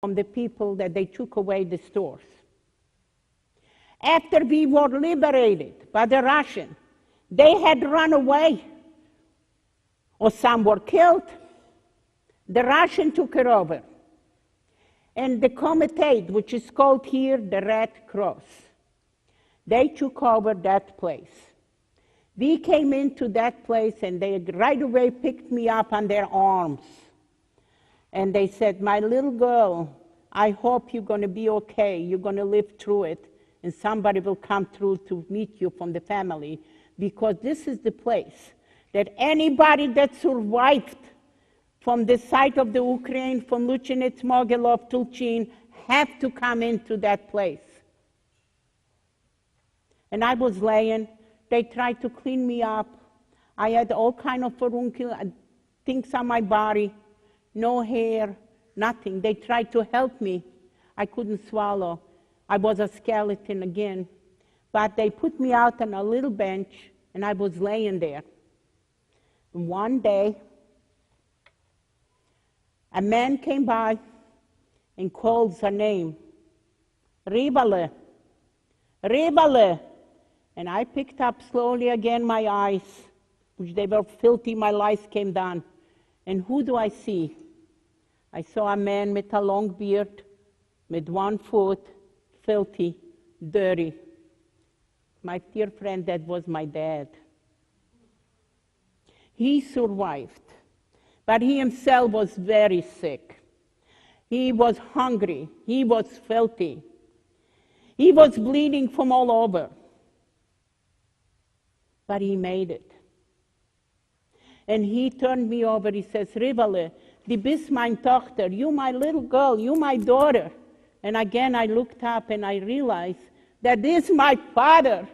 from the people that they took away the stores. After we were liberated by the Russians, they had run away, or some were killed. The Russians took it over. And the Komitet, which is called here the Red Cross, they took over that place. We came into that place and they right away picked me up on their arms. And they said, my little girl, I hope you're going to be okay. You're going to live through it. And somebody will come through to meet you from the family. Because this is the place that anybody that survived from the side of the Ukraine, from Luchinets, Mogilov, Tulchin, have to come into that place. And I was laying. They tried to clean me up. I had all kind of furuncle things on my body, no hair, nothing. They tried to help me. I couldn't swallow. I was a skeleton again. But they put me out on a little bench, and I was laying there. And one day, a man came by and called her name, Ribale, Ribale. And I picked up slowly again my eyes, which they were filthy, my lice came down. And who do I see? I saw a man with a long beard, with 1 foot, filthy, dirty. My dear friend, that was my dad. He survived, but he himself was very sick. He was hungry, he was filthy. He was bleeding from all over. But he made it. And he turned me over, he says, Rivale, die bist mein Tochter, you my little girl, you my daughter. And again I looked up and I realized that this is my father.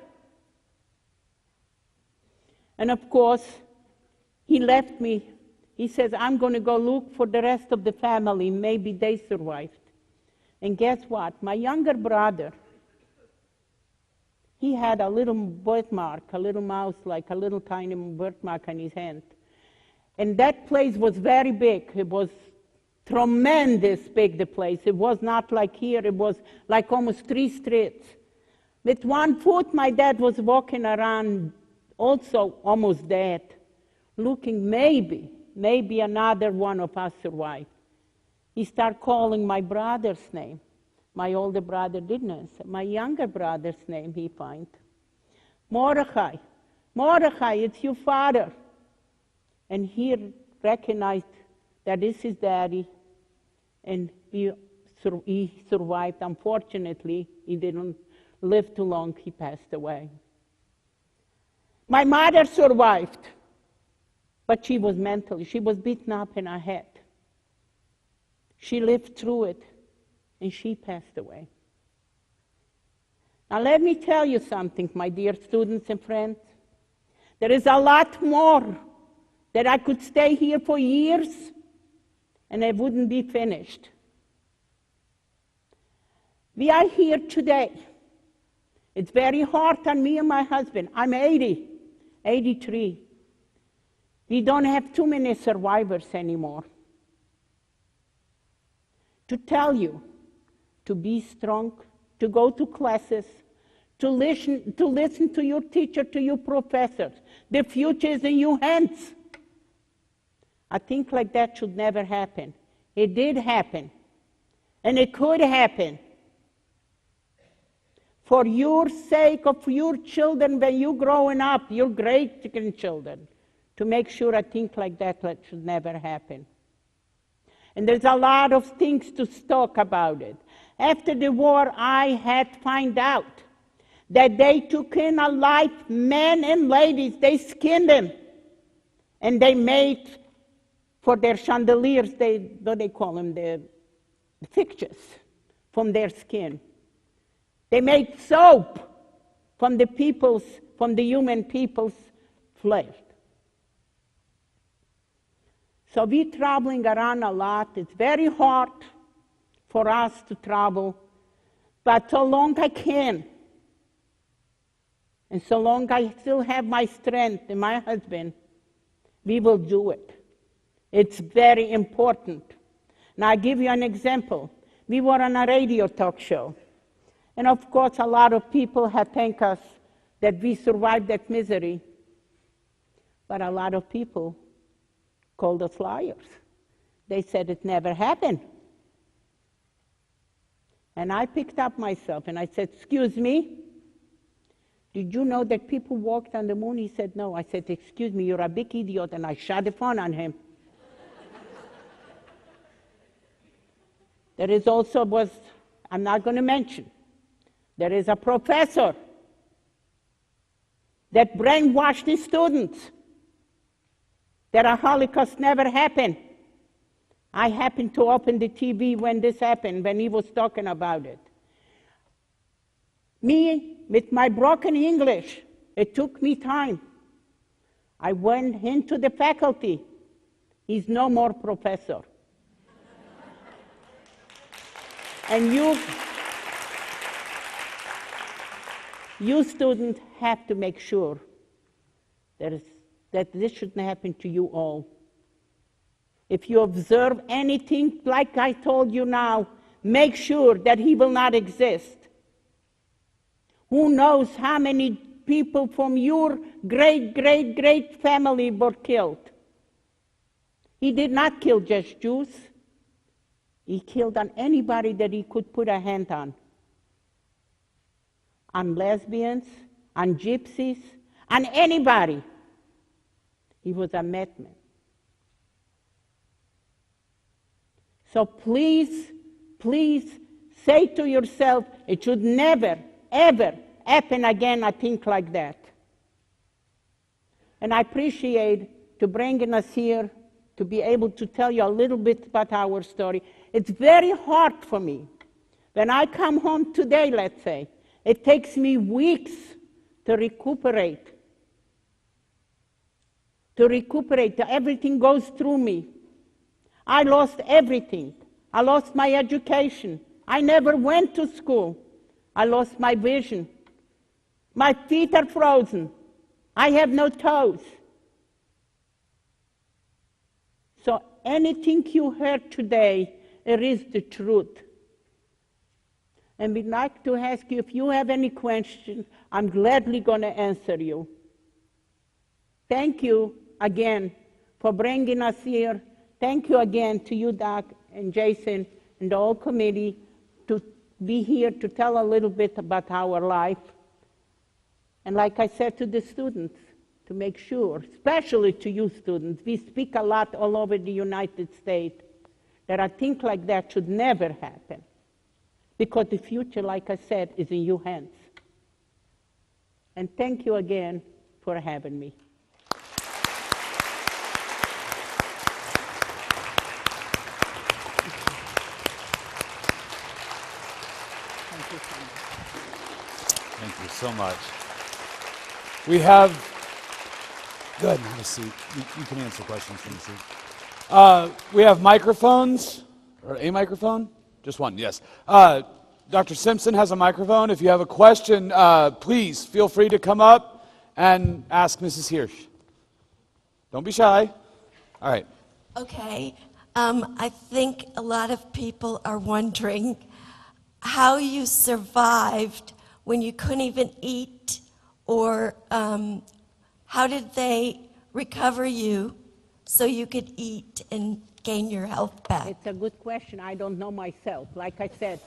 And of course, he left me. He says, I'm going to go look for the rest of the family, maybe they survived. And guess what? My younger brother, he had a little birthmark, a little mouse, like a little tiny birthmark on his hand. And that place was very big. It was tremendous big, the place. It was not like here. It was like almost 3 streets. With 1 foot, my dad was walking around, also almost dead, looking maybe another one of us survived. He started calling my brother's name. My older brother didn't answer. My younger brother's name he found. Mordechai, Mordechai, it's your father. And he recognized that this is his daddy, and he survived. Unfortunately, he didn't live too long. He passed away. My mother survived, but she was beaten up in her head. She lived through it. And she passed away. Now let me tell you something, my dear students and friends. There is a lot more that I could stay here for years and it wouldn't be finished. We are here today. It's very hard on me and my husband. I'm 83. We don't have too many survivors anymore. To tell you, to be strong, to go to classes, to listen to your teacher, to your professors. The future is in your hands. I think like that should never happen. It did happen. And it could happen. For your sake, of your children, when you're growing up, your great-grandchildren, to make sure I think like that should never happen. And there's a lot of things to talk about it. After the war, I had found out that they took in alive men and ladies. They skinned them. And they made, for their chandeliers, what they call them, the fixtures from their skin. They made soap from the human people's flesh. So we're traveling around a lot. It's very hard for us to travel, but so long I can, and so long I still have my strength and my husband, we will do it. It's very important. Now, I give you an example. We were on a radio talk show. And of course, a lot of people have thanked us that we survived that misery. But a lot of people called us liars. They said it never happened. And I picked up myself and I said, excuse me, did you know that people walked on the moon? He said, no. I said, excuse me, you're a big idiot, and I shot the phone on him. There is also I'm not going to mention, there is a professor that brainwashed his students that a Holocaust never happened. I happened to open the TV when this happened, when he was talking about it. Me, with my broken English, it took me time. I went into the faculty. He's no more professor. And you students have to make sure that this shouldn't happen to you all. If you observe anything like I told you now, make sure that he will not exist. Who knows how many people from your great, great, great family were killed? He did not kill just Jews. He killed on anybody that he could put a hand on lesbians, on gypsies, on anybody. He was a madman. So please, please say to yourself, it should never, ever happen again, a thing like that. And I appreciate to bringing us here to be able to tell you a little bit about our story. It's very hard for me. When I come home today, let's say, it takes me weeks to recuperate. Everything goes through me. I lost everything. I lost my education. I never went to school. I lost my vision. My feet are frozen. I have no toes. So anything you heard today, it is the truth. And we'd like to ask you if you have any questions. I'm gladly going to answer you. Thank you again for bringing us here. Thank you again to you, Doc, and Jason, and the whole committee to be here to tell a little bit about our life. And like I said to the students, to make sure, especially to you students, we speak a lot all over the United States, that a thing like that should never happen. Because the future, like I said, is in your hands. And thank you again for having me. Thank you so much. We have, go ahead and have a seat. You can answer questions from the seat. We have microphones, or a microphone? Just one, yes. Dr. Simpson has a microphone. If you have a question, please feel free to come up and ask Mrs. Hirsch. Don't be shy. All right. Okay. I think a lot of people are wondering how you survived when you couldn't even eat, or how did they recover you so you could eat and gain your health back? It's a good question. I don't know myself. Like I said,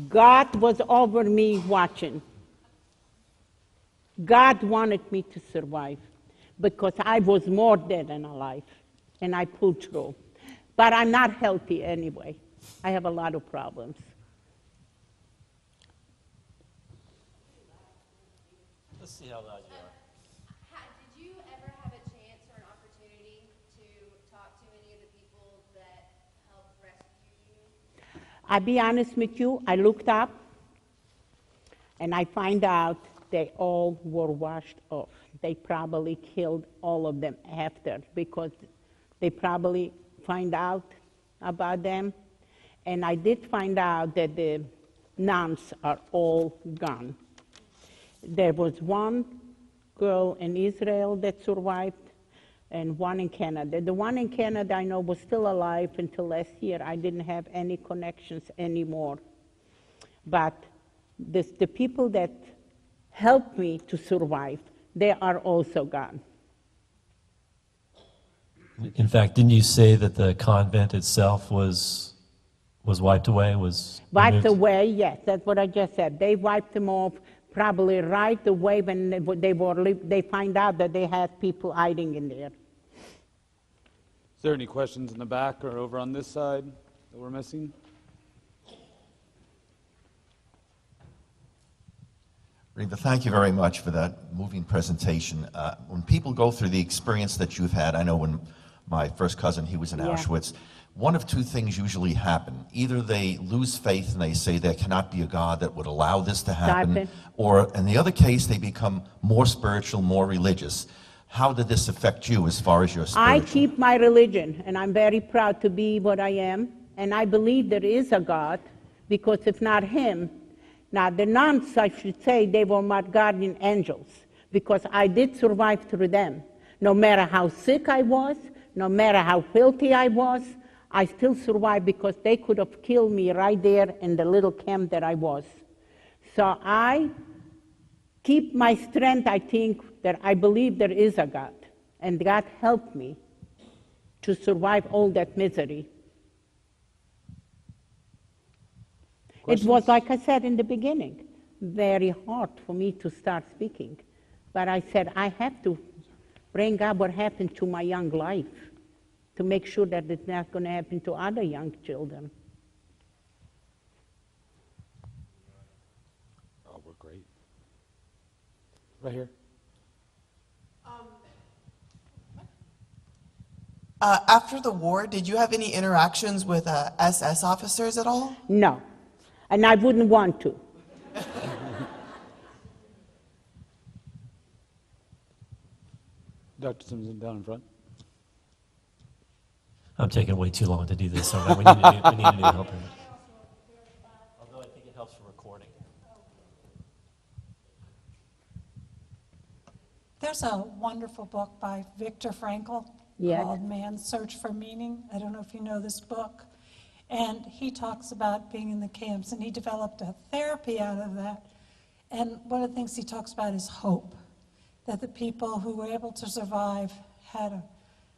God was over me watching. God wanted me to survive because I was more dead than alive, and I pulled through. But I'm not healthy anyway. I have a lot of problems. Let's see how loud you are. Did you ever have a chance or an opportunity to talk to any of the people that helped rescue you? I'll be honest with you, I looked up and I find out they all were washed off. They probably killed all of them after because they probably find out about them. And I did find out that the nuns are all gone. There was one girl in Israel that survived, and one in Canada. The one in Canada I know was still alive until last year. I didn't have any connections anymore. But the people that helped me to survive, they are also gone. In fact, didn't you say that the convent itself was wiped away? Was Wiped removed? away, yes, that's what I just said. They wiped them off probably right away when they find out that they had people hiding in there. Is there any questions in the back or over on this side that we're missing? Reva, thank you very much for that moving presentation. When people go through the experience that you've had, I know when my first cousin, he was in Yeah. Auschwitz, one of two things usually happen. Either they lose faith and they say there cannot be a God that would allow this to happen, or in the other case, they become more spiritual, more religious. How did this affect you as far as your spiritual? I keep my religion, and I'm very proud to be what I am, and I believe there is a God, because if not him, now the nuns, I should say, they were my guardian angels, because I did survive through them. No matter how sick I was, no matter how filthy I was, I still survived because they could have killed me right there in the little camp that I was. So I keep my strength, I think, that I believe there is a God, and God helped me to survive all that misery. It was, like I said in the beginning, very hard for me to start speaking. But I said, I have to bring up what happened to my young life to make sure that it's not going to happen to other young children. Oh, we're great. Right here. After the war, did you have any interactions with SS officers at all? No, and I wouldn't want to. Dr. Simpson, down in front. I'm taking way too long to do this, so we need a new helper. Although I think it helps for recording. There's a wonderful book by Viktor Frankl Yes. called Man's Search for Meaning. I don't know if you know this book. And he talks about being in the camps, and he developed a therapy out of that. And one of the things he talks about is hope, that the people who were able to survive had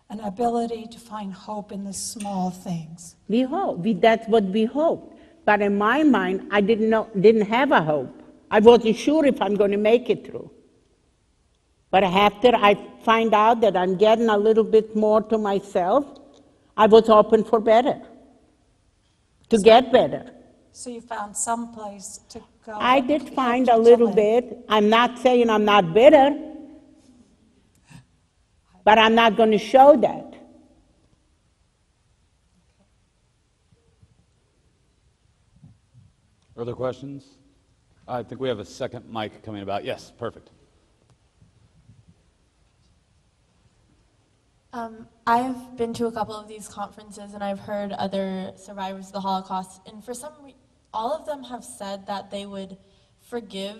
an ability to find hope in the small things. We hope. That's what we hoped. But in my mind, I didn't have a hope. I wasn't sure if I'm going to make it through. But after I find out that I'm getting a little bit more to myself, I was open for better, to get better. So you found some place to go. I did that find helped a you to little live. bit. I'm not saying I'm not bitter, but I'm not going to show that. Other questions? I think we have a second mic coming about. Yes, perfect. I've been to a couple of these conferences and I've heard other survivors of the Holocaust, and for some reason, all of them have said that they would forgive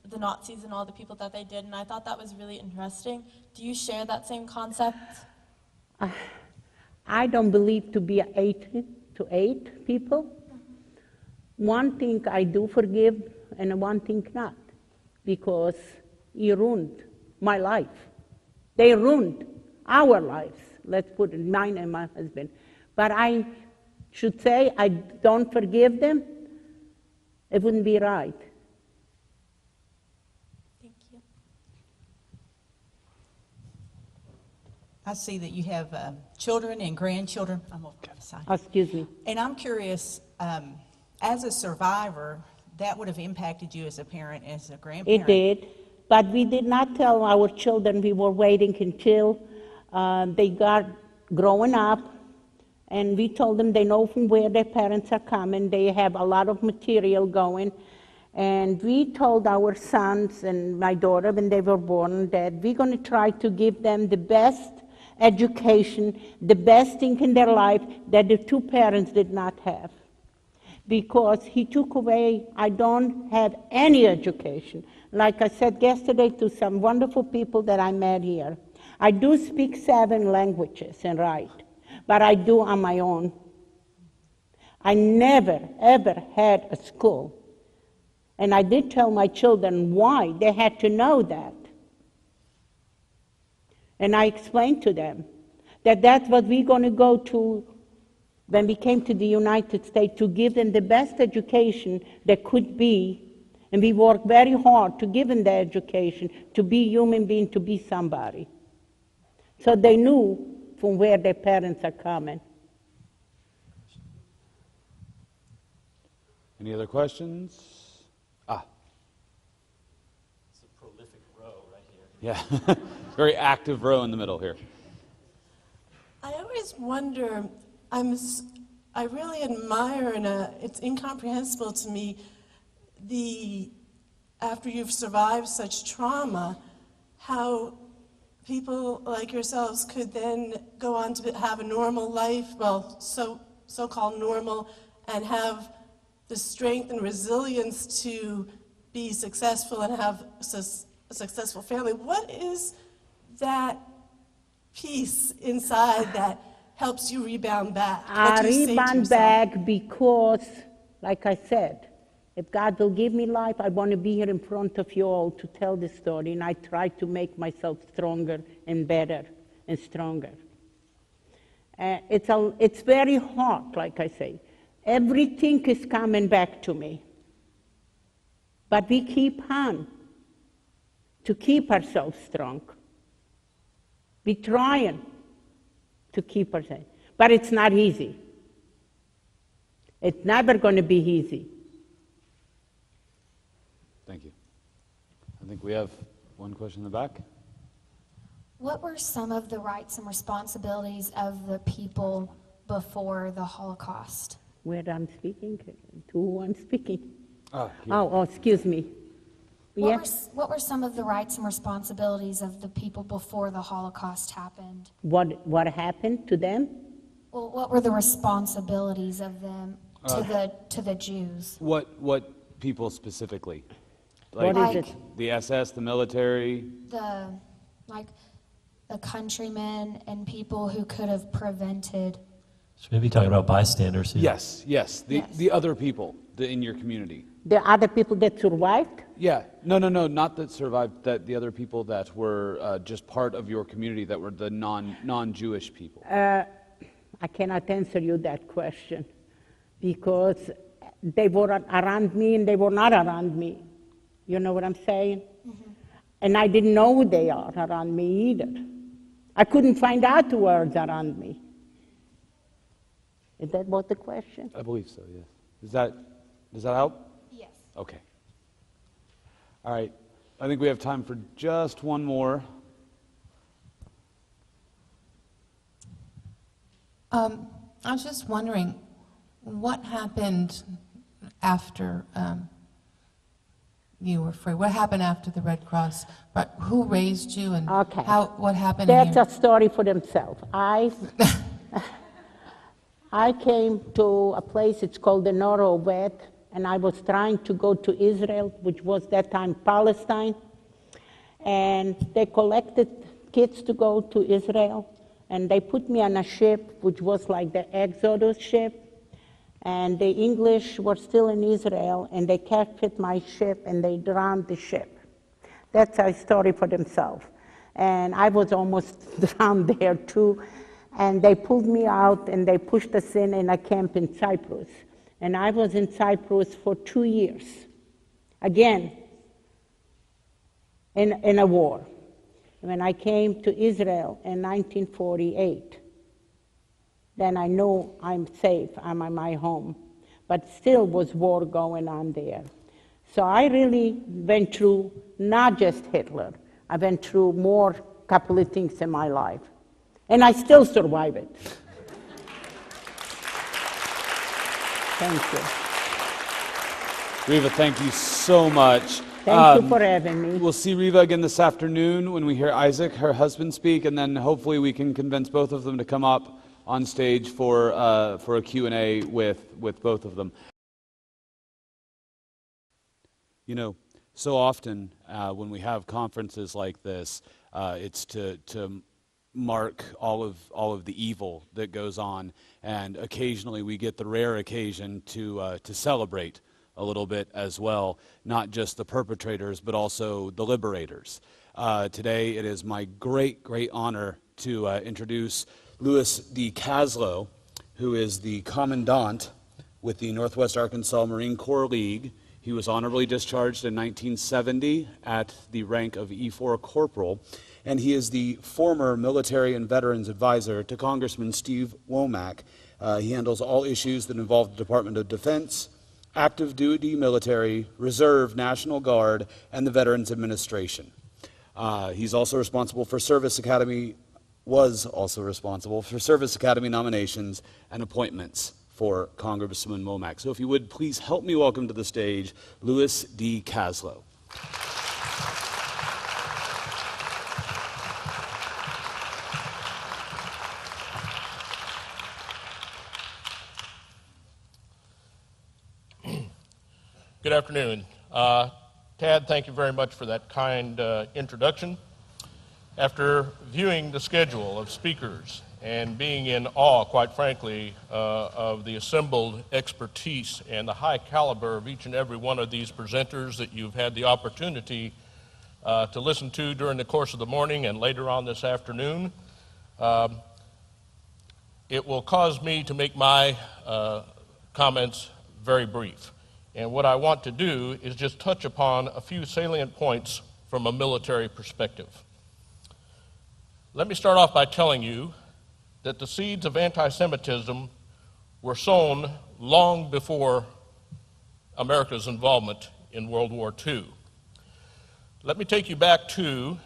the Nazis and all the people that they did, and I thought that was really interesting. Do you share that same concept? I don't believe to be hatred to hate people. One thing I do forgive, and one thing not, because he ruined my life. They ruined our lives, let's put it, mine and my husband. But I should say I don't forgive them. It wouldn't be right. Thank you. I see that you have children and grandchildren. I'm over the side. Excuse me. And I'm curious, as a survivor, that would have impacted you as a parent, as a grandparent. It did, but we did not tell our children. We were waiting until they got growing up, and we told them they know from where their parents are coming. They have a lot of material going, and we told our sons and my daughter when they were born that we're going to try to give them the best education, the best thing in their life that the two parents did not have. Because he took away, I don't have any education. Like I said yesterday to some wonderful people that I met here, I do speak 7 languages and write, but I do on my own. I never, ever had a school. And I did tell my children why they had to know that. And I explained to them that that's what we're going to go to when we came to the United States, to give them the best education that could be. And we worked very hard to give them the education, to be human being, to be somebody. So they knew from where their parents are coming. Any other questions? It's a prolific row right here. Yeah, very active row in the middle here. I always wonder, I really admire, and it's incomprehensible to me, after you've survived such trauma, how people like yourselves could then go on to have a normal life, well, so-called normal, and have the strength and resilience to be successful and have a successful family. What is that piece inside that helps you rebound back? What I do you say to rebound yourself? back because, like I said, if God will give me life, I want to be here in front of you all to tell the story, and I try to make myself stronger and better and stronger. It's very hard, like I say. Everything is coming back to me. But we keep on to keep ourselves strong. We're trying to keep ourselves, but it's not easy. It's never going to be easy. Thank you. I think we have one question in the back. What were some of the rights and responsibilities of the people before the Holocaust? Where I'm speaking? To who I'm speaking? Here. Oh, excuse me. What were some of the rights and responsibilities of the people before the Holocaust happened? What happened to them? Well, what were the responsibilities of them to the Jews? What people specifically? What is it? The SS, the military? The countrymen and people who could have prevented. So maybe talking about bystanders here. Yes. The other people in your community. The other people that survived? Yeah. No, not that survived. That the other people that were just part of your community, that were the non-Jewish people. I cannot answer you that question because they were around me and they were not around me. You know what I'm saying? Mm-hmm. And I didn't know who they are around me either. I couldn't find out who was around me. Is that what the question? I believe so, yes. Does that help? Yes. Okay. All right. I think we have time for just one more. I was just wondering, what happened after you were free? What happened after the Red Cross? But who raised you, and what happened? That's a story for themselves. I came to a place, it's called the Norovet, and I was trying to go to Israel, which was that time Palestine. And they collected kids to go to Israel, and they put me on a ship, which was like the Exodus ship. And the English were still in Israel, and they captured my ship, and they drowned the ship. That's a story for themselves. And I was almost drowned there too. And they pulled me out, and they pushed us in a camp in Cyprus. And I was in Cyprus for 2 years, again, in a war. When I came to Israel in 1948, then I know I'm safe, I'm in my home. But still was war going on there. So I really went through not just Hitler, I went through more couple of things in my life. And I still survive it. Thank you. Riva, thank you so much. Thank you for having me. We'll see Riva again this afternoon when we hear Isaac, her husband, speak, and then hopefully we can convince both of them to come up on stage for a Q&A with both of them. You know, So often when we have conferences like this, it's to mark all of the evil that goes on, and occasionally we get the rare occasion to celebrate a little bit as well, not just the perpetrators but also the liberators. Today it is my great honor to introduce Louis D. Caslow, who is the Commandant with the Northwest Arkansas Marine Corps League. He was honorably discharged in 1970 at the rank of E4 Corporal, and he is the former Military and Veterans Advisor to Congressman Steve Womack. He handles all issues that involve the Department of Defense, active duty military, reserve, National Guard, and the Veterans Administration. He's also responsible for was also responsible for Service Academy nominations and appointments for Congressman Womack. So if you would please help me welcome to the stage Louis D. Caslow. Good afternoon. Tad, thank you very much for that kind introduction. After viewing the schedule of speakers and being in awe, quite frankly, of the assembled expertise and the high caliber of each and every one of these presenters that you've had the opportunity to listen to during the course of the morning and later on this afternoon, it will cause me to make my comments very brief. And what I want to do is just touch upon a few salient points from a military perspective. Let me start off by telling you that the seeds of anti-Semitism were sown long before America's involvement in World War II. Let me take you back to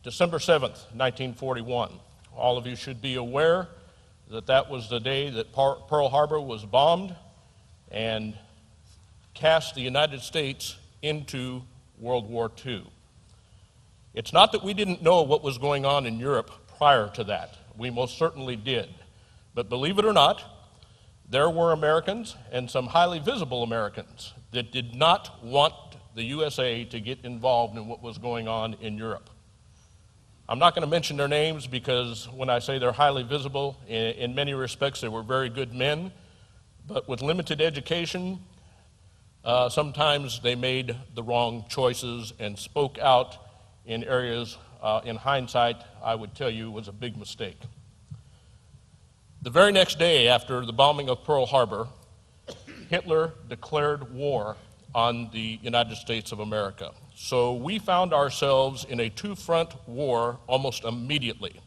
December 7th, 1941. All of you should be aware that that was the day that Pearl Harbor was bombed and cast the United States into World War II. It's not that we didn't know what was going on in Europe prior to that. We most certainly did. But believe it or not, there were Americans, and some highly visible Americans, that did not want the USA to get involved in what was going on in Europe. I'm not going to mention their names because when I say they're highly visible, in many respects they were very good men, but with limited education, sometimes they made the wrong choices and spoke out in areas, in hindsight, I would tell you was a big mistake. The very next day after the bombing of Pearl Harbor, Hitler declared war on the United States of America. So we found ourselves in a two-front war almost immediately.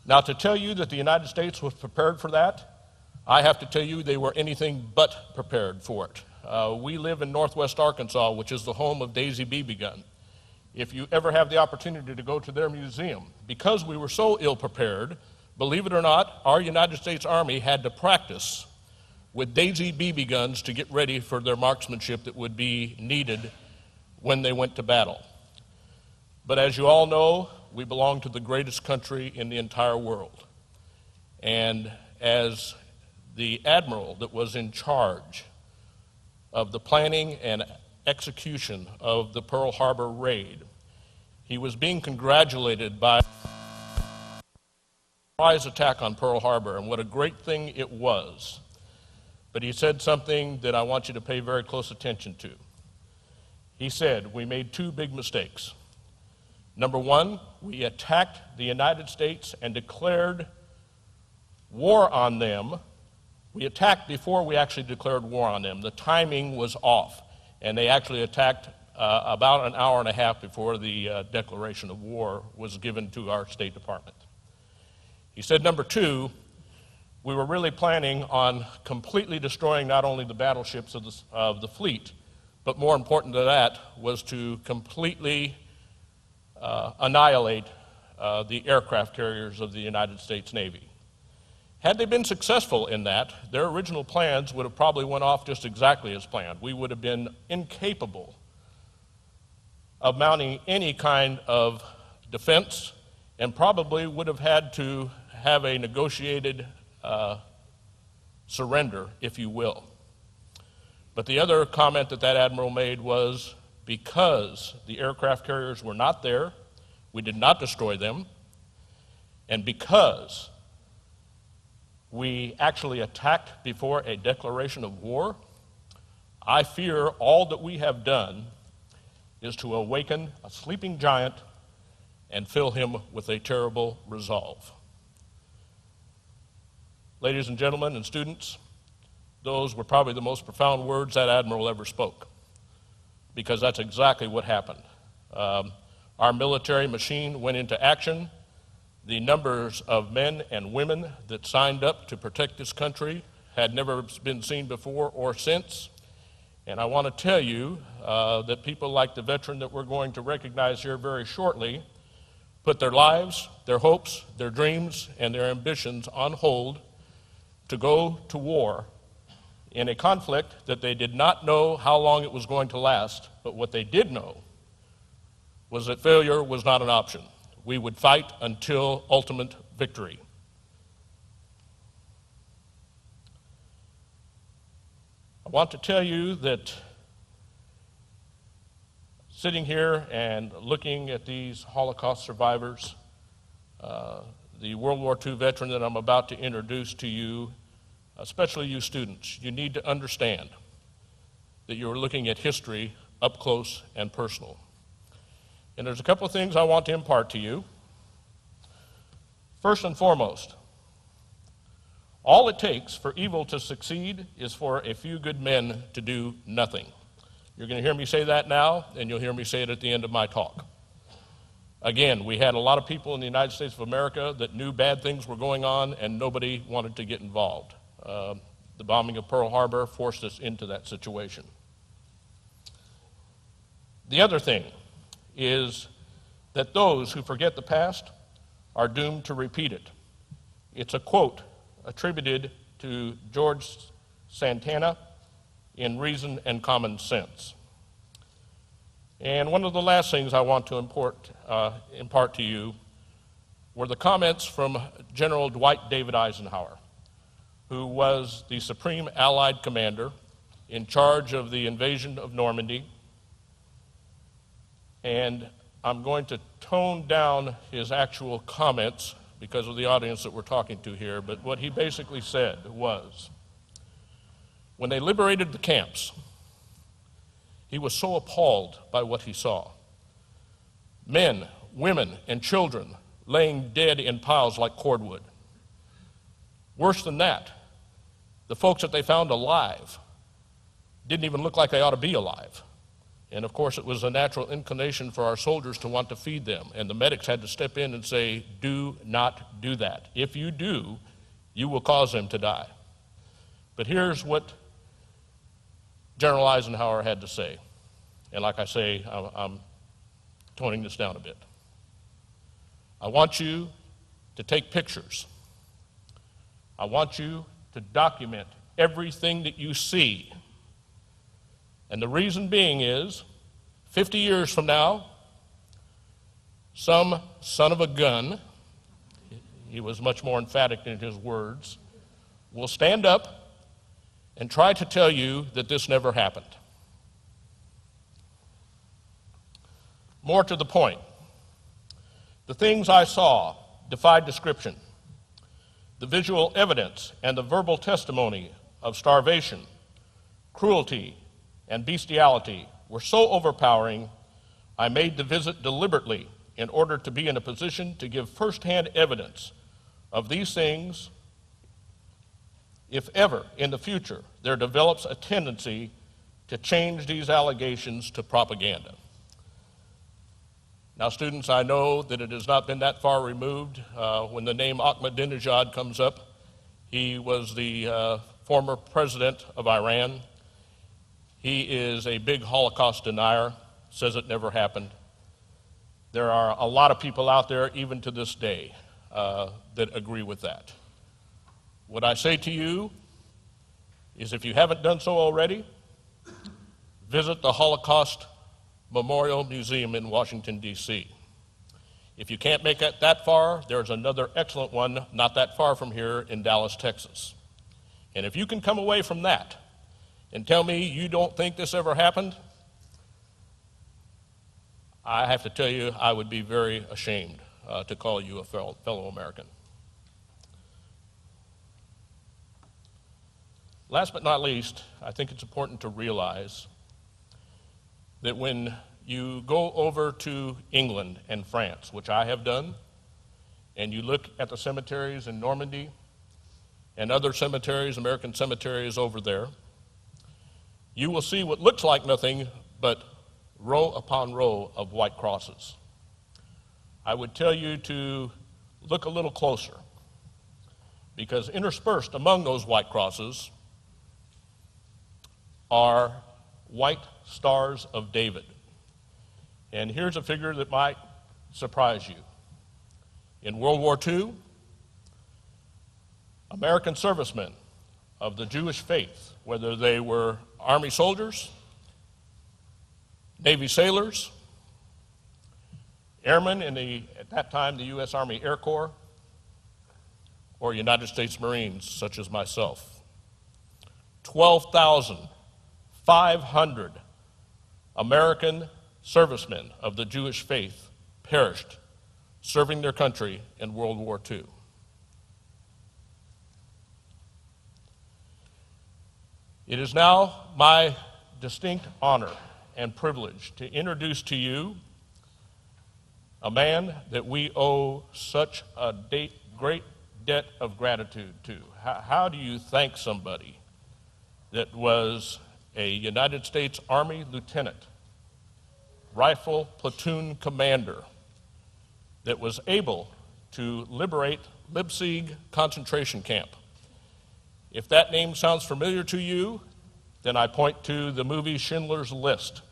Now, to tell you that the United States was prepared for that, I have to tell you they were anything but prepared for it. We live in Northwest Arkansas, which is the home of Daisy BB gun. If you ever have the opportunity to go to their museum, because we were so ill-prepared, believe it or not, our United States Army had to practice with Daisy BB guns to get ready for their marksmanship that would be needed when they went to battle. But as you all know, we belong to the greatest country in the entire world. And as the admiral that was in charge of the planning and execution of the Pearl Harbor raid, he was being congratulated by a surprise attack on Pearl Harbor, and what a great thing it was. But he said something that I want you to pay very close attention to. He said, we made two big mistakes. Number one, we attacked the United States and declared war on them. We attacked before we actually declared war on them. The timing was off, and they actually attacked about an hour and a half before the declaration of war was given to our State Department. He said, number two, we were really planning on completely destroying not only the battleships of the fleet, but more important than that was to completely annihilate the aircraft carriers of the United States Navy. Had they been successful in that, their original plans would have probably went off just exactly as planned. We would have been incapable of mounting any kind of defense and probably would have had to have a negotiated surrender, if you will. But the other comment that that admiral made was, because the aircraft carriers were not there, we did not destroy them, and because we actually attacked before a declaration of war, I fear all that we have done is to awaken a sleeping giant and fill him with a terrible resolve. Ladies and gentlemen and students, those were probably the most profound words that admiral ever spoke, because that's exactly what happened. Our military machine went into action. The numbers of men and women that signed up to protect this country had never been seen before or since. And I want to tell you that people like the veteran that we're going to recognize here very shortly put their lives, their hopes, their dreams, and their ambitions on hold to go to war in a conflict that they did not know how long it was going to last, but what they did know was that failure was not an option. We would fight until ultimate victory. I want to tell you that sitting here and looking at these Holocaust survivors, the World War II veteran that I'm about to introduce to you, especially you students, you need to understand that you're looking at history up close and personal. And there's a couple of things I want to impart to you. First and foremost, all it takes for evil to succeed is for a few good men to do nothing. You're going to hear me say that now, and you'll hear me say it at the end of my talk. Again, we had a lot of people in the United States of America that knew bad things were going on, and nobody wanted to get involved. The bombing of Pearl Harbor forced us into that situation. The other thing is that those who forget the past are doomed to repeat it. It's a quote attributed to George Santana in Reason and Common Sense. And one of the last things I want to impart to you were the comments from General Dwight David Eisenhower, who was the Supreme Allied Commander in charge of the invasion of Normandy. And I'm going to tone down his actual comments because of the audience that we're talking to here, but what he basically said was, when they liberated the camps, he was so appalled by what he saw. Men, women, and children laying dead in piles like cordwood. Worse than that, the folks that they found alive didn't even look like they ought to be alive. And of course, it was a natural inclination for our soldiers to want to feed them. And the medics had to step in and say, do not do that. If you do, you will cause them to die. But here's what General Eisenhower had to say. And like I say, I'm toning this down a bit. I want you to take pictures. I want you to document everything that you see. And the reason being is, 50 years from now, some son of a gun, he was much more emphatic in his words, will stand up and try to tell you that this never happened. More to the point, the things I saw defied description. The visual evidence and the verbal testimony of starvation, cruelty, and bestiality were so overpowering, I made the visit deliberately in order to be in a position to give firsthand evidence of these things if ever in the future there develops a tendency to change these allegations to propaganda. Now, students, I know that it has not been that far removed. When the name Ahmadinejad comes up, he was the former president of Iran. He is a big Holocaust denier, says it never happened. There are a lot of people out there, even to this day, that agree with that. What I say to you is, if you haven't done so already, visit the Holocaust Memorial Museum in Washington, D.C. If you can't make it that far, there's another excellent one not that far from here in Dallas, Texas. And if you can come away from that and tell me you don't think this ever happened, I have to tell you I would be very ashamed to call you a fellow American. Last but not least, I think it's important to realize that when you go over to England and France, which I have done, and you look at the cemeteries in Normandy and other cemeteries, American cemeteries over there, you will see what looks like nothing but row upon row of white crosses. I would tell you to look a little closer, because interspersed among those white crosses are white stars of David. And here's a figure that might surprise you. In World War II, American servicemen of the Jewish faith, whether they were Army soldiers, Navy sailors, airmen in at that time, the U.S. Army Air Corps, or United States Marines, such as myself. 12,500 American servicemen of the Jewish faith perished serving their country in World War II. It is now my distinct honor and privilege to introduce to you a man that we owe such a great debt of gratitude to. How do you thank somebody that was a United States Army lieutenant, rifle platoon commander, that was able to liberate Leipzig concentration camp? If that name sounds familiar to you, then I point to the movie Schindler's List.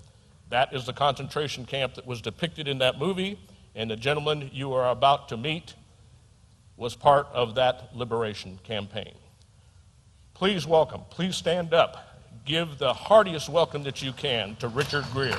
That is the concentration camp that was depicted in that movie, and the gentleman you are about to meet was part of that liberation campaign. Please welcome, please stand up, give the heartiest welcome that you can to Richard Greer.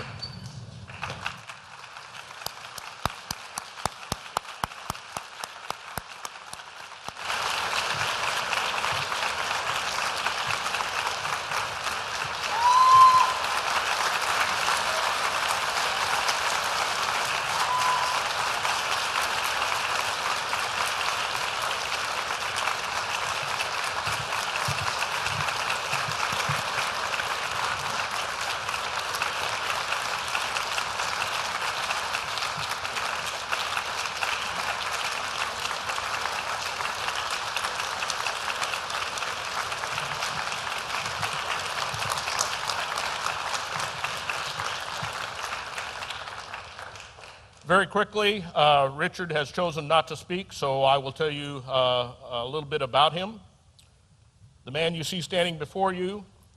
Very quickly, Richard has chosen not to speak, so I will tell you a little bit about him. The man you see standing before you